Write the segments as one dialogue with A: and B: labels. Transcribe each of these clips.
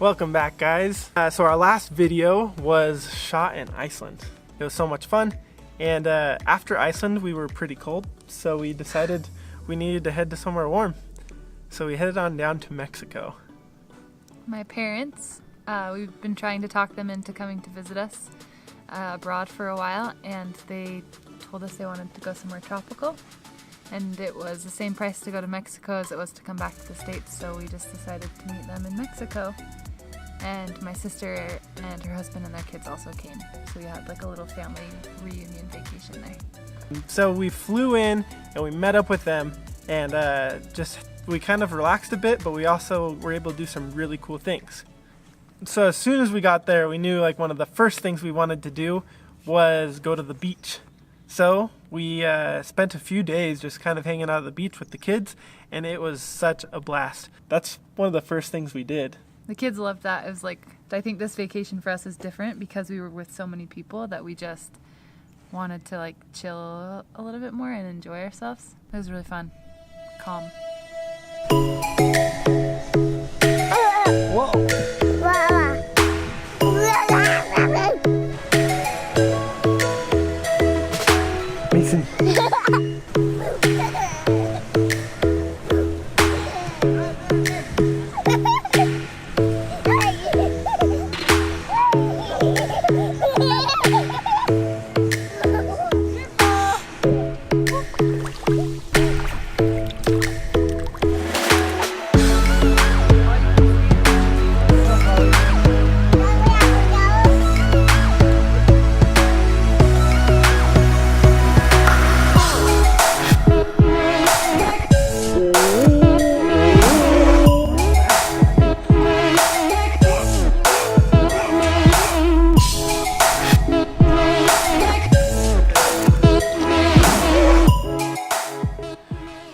A: Welcome back, guys. So our last video was shot in Iceland. It was so much fun, and after Iceland we were pretty cold, so we decided we needed to head to somewhere warm. So we headed on down to Mexico.
B: My parents, we've been trying to talk them into coming to visit us abroad for a while, and they told us they wanted to go somewhere tropical, and it was the same price to go to Mexico as it was to come back to the States, so we just decided to meet them in Mexico. And my sister and her husband and their kids also came, so we had like a little family reunion vacation there.
A: So we flew in and we met up with them, and we kind of relaxed a bit, but we also were able to do some really cool things. So as soon as we got there, we knew like one of the first things we wanted to do was go to the beach. So we spent a few days just kind of hanging out at the beach with the kids, and it was such a blast. That's one of the first things we did.
B: The kids loved that. It was like, I think this vacation for us is different because we were with so many people that we just wanted to like chill a little bit more and enjoy ourselves. It was really fun. Calm.
A: Whoa. Mason.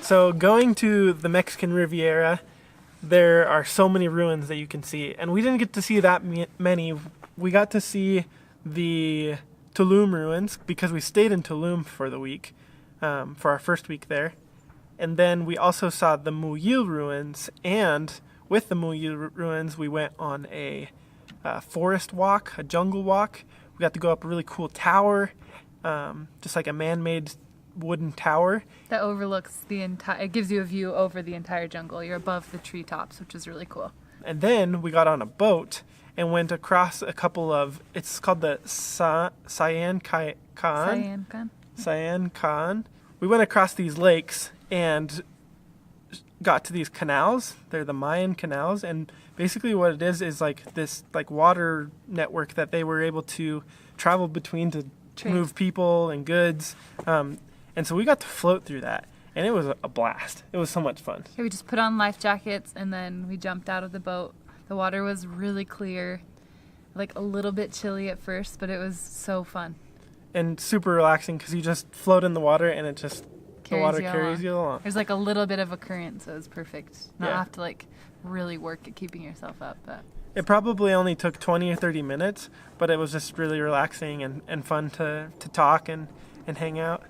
A: So going to the Mexican Riviera, there are so many ruins that you can see, and we didn't get to see that many. We got to see the Tulum ruins because we stayed in Tulum for the week, for our first week there. And then we also saw the Muyil ruins, and with the Muyil ruins we went on a forest walk, a jungle walk. We got to go up a really cool tower, just like a man-made wooden tower
B: that overlooks the entire, it gives you a view over the entire jungle. You're above the treetops, which is really cool.
A: And then we got on a boat and went across a couple of, it's called the Cyan Can. We went across these lakes and got to these canals. They're the Mayan canals, and basically what it is like this like water network that they were able to travel between to move people and goods. And so we got to float through that, and it was a blast. It was so much fun.
B: Yeah, we just put on life jackets, and then we jumped out of the boat. The water was really clear, like a little bit chilly at first, but it was so fun.
A: And super relaxing because you just float in the water, and it just, the water carries you along.
B: There's like a little bit of a current, so it was perfect. Not have to like really work at keeping yourself up. But
A: it probably only took 20 or 30 minutes, but it was just really relaxing and fun to talk and hang out.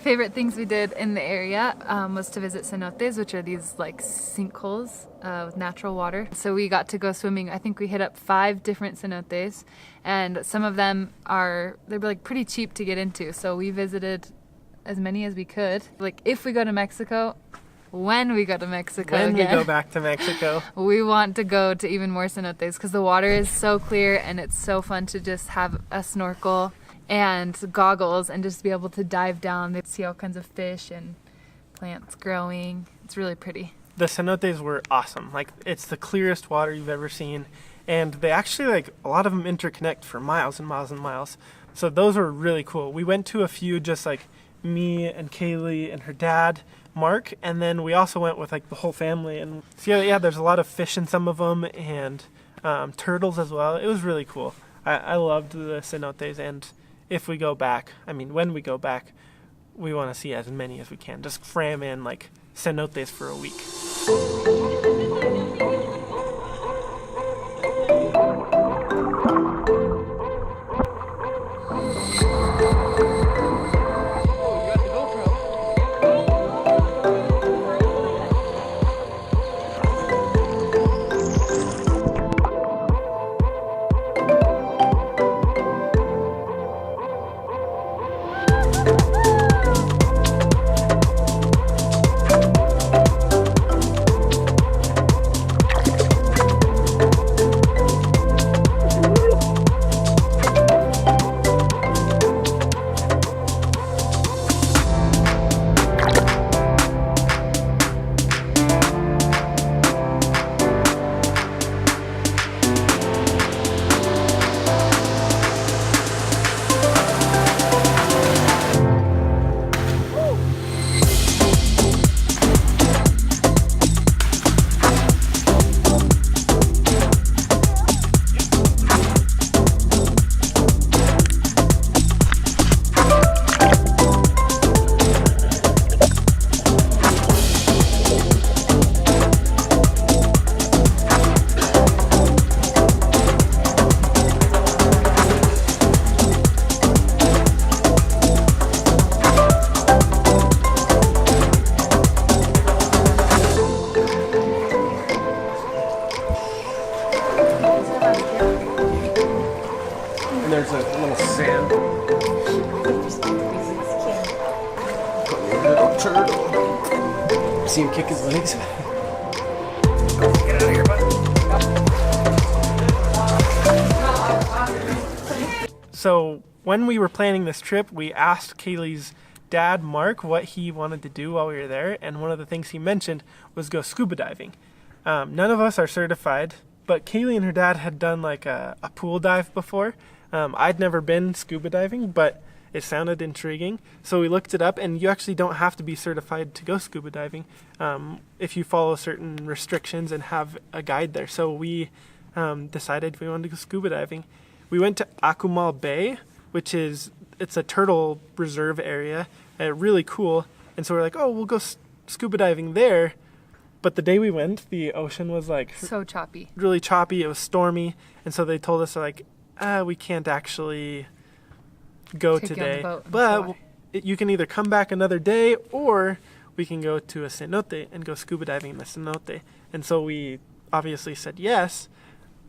B: favorite things we did in the area was to visit cenotes, which are these like sinkholes with natural water. So we got to go swimming. I think we hit up 5 different cenotes, and some of them they're like pretty cheap to get into. So we visited as many as we could. Like if we go to Mexico, when we go to Mexico
A: When
B: again,
A: we go back to Mexico,
B: we want to go to even more cenotes because the water is so clear and it's so fun to just have a snorkel and goggles and just be able to dive down. They see all kinds of fish and plants growing. It's really pretty.
A: the cenotes were awesome. Like, it's the clearest water you've ever seen, and they actually, like, a lot of them interconnect for miles and miles and miles. So those were really cool. We went to a few, just like me and Kaylee and her dad, Mark, and then we also went with like the whole family. And so yeah, there's a lot of fish in some of them, and turtles as well. It was really cool. I loved the cenotes, and if we go back, I mean, when we go back, we want to see as many as we can. Just cram in like cenotes for a week. There's a little sand. Little turtle. See him kick his legs. Get out of here, bud. So when we were planning this trip, we asked Kaylee's dad, Mark, what he wanted to do while we were there, and one of the things he mentioned was go scuba diving. None of us are certified, but Kaylee and her dad had done like a pool dive before. I'd never been scuba diving, but it sounded intriguing. So we looked it up, and you actually don't have to be certified to go scuba diving if you follow certain restrictions and have a guide there. So we decided we wanted to go scuba diving. We went to Akumal Bay, which it's a turtle reserve area, really cool. And so we're like, oh, we'll go scuba diving there. But the day we went, the ocean was like
B: So choppy.
A: really choppy. It was stormy, and so they told us like, we can't actually go
B: Take you on
A: today,
B: the boat and
A: but
B: fly.
A: you can either come back another day, or we can go to a cenote and go scuba diving in the cenote. And so we obviously said yes.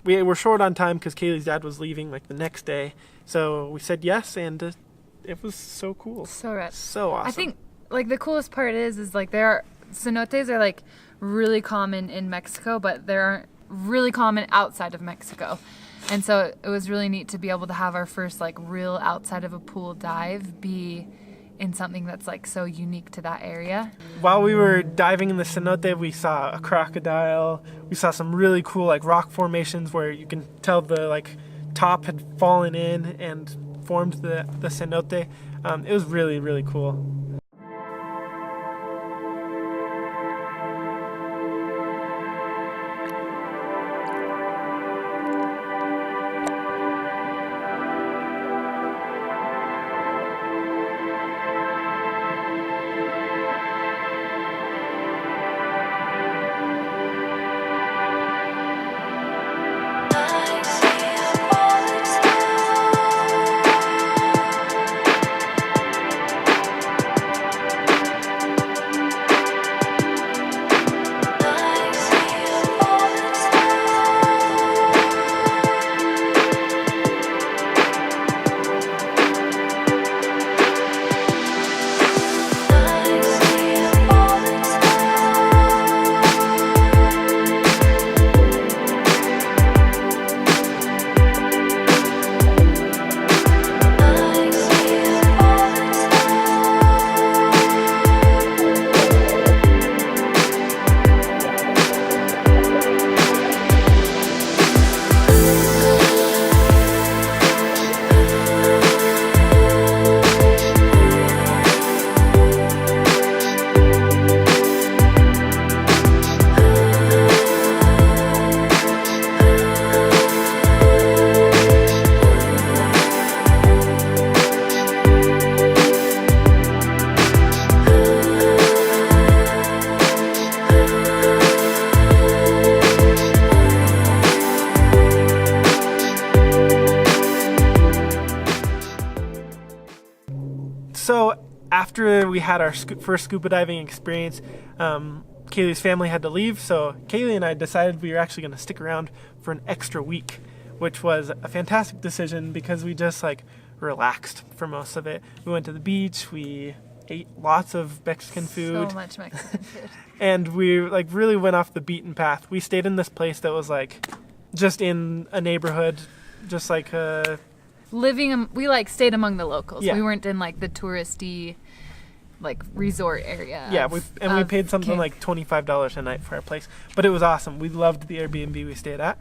A: We were short on time because Kaylee's dad was leaving like the next day, so we said yes, and it was so cool.
B: So rad.
A: So awesome.
B: I think like the coolest part is like cenotes are like really common in Mexico, but they aren't really common outside of Mexico. And so it was really neat to be able to have our first like real outside of a pool dive be in something that's like so unique to that area.
A: While we were diving in the cenote, we saw a crocodile. We saw some really cool like rock formations where you can tell the like top had fallen in and formed the cenote. It was really, really cool. after we had our first scuba diving experience, Kaylee's family had to leave, so Kaylee and I decided we were actually going to stick around for an extra week, which was a fantastic decision because we just like relaxed for most of it. We went to the beach, we ate lots of Mexican food.
B: So much Mexican food.
A: And we like really went off the beaten path. We stayed in this place that was like just in a neighborhood, just like
B: we like stayed among the locals.
A: Yeah.
B: We weren't in like the touristy like resort area.
A: Yeah, we paid something like $25 a night for our place, but it was awesome. We loved the Airbnb we stayed at.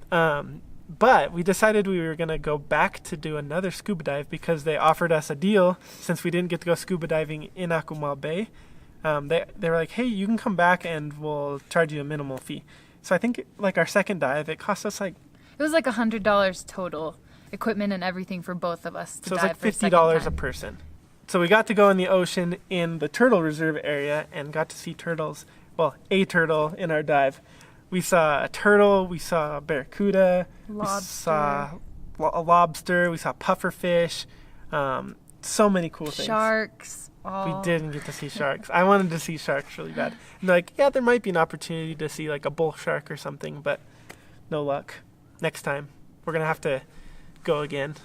A: But we decided we were going to go back to do another scuba dive because they offered us a deal since we didn't get to go scuba diving in Akumal Bay. They were like, hey, you can come back and we'll charge you a minimal fee. So I think like our second dive, it cost us like...
B: It was like $100 total, equipment and everything for both of us to
A: so
B: dive.
A: It was like $50 a person. So we got to go in the ocean in the turtle reserve area and got to see turtles. Well, a turtle in our dive. We saw a turtle, we saw a barracuda, we saw a lobster, we saw pufferfish, so many cool things.
B: Sharks.
A: We didn't get to see sharks. I wanted to see sharks really bad. And like, yeah, there might be an opportunity to see like a bull shark or something, but no luck. Next time, we're going to have to go again.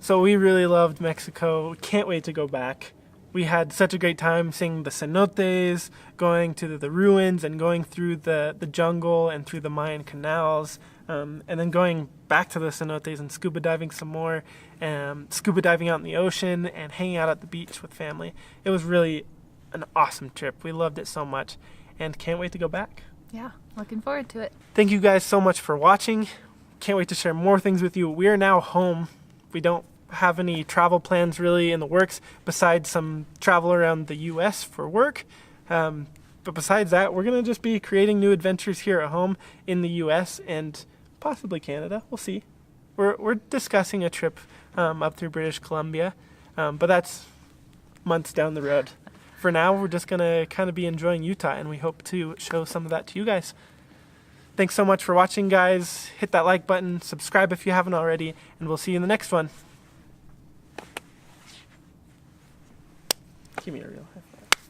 A: So we really loved Mexico. Can't wait to go back. We had such a great time seeing the cenotes, going to the ruins and going through the jungle and through the Mayan canals, and then going back to the cenotes and scuba diving some more, scuba diving out in the ocean and hanging out at the beach with family. It was really an awesome trip. We loved it so much and can't wait to go back.
B: Yeah, looking forward to it.
A: Thank you guys so much for watching. Can't wait to share more things with you. We are now home. We don't have any travel plans really in the works besides some travel around the US for work. But besides that, we're going to just be creating new adventures here at home in the US and possibly Canada. We'll see. We're discussing a trip up through British Columbia, but that's months down the road. For now, we're just going to kind of be enjoying Utah, and we hope to show some of that to you guys. Thanks so much for watching, guys. Hit that like button, subscribe if you haven't already, and we'll see you in the next one. Give me a real high five.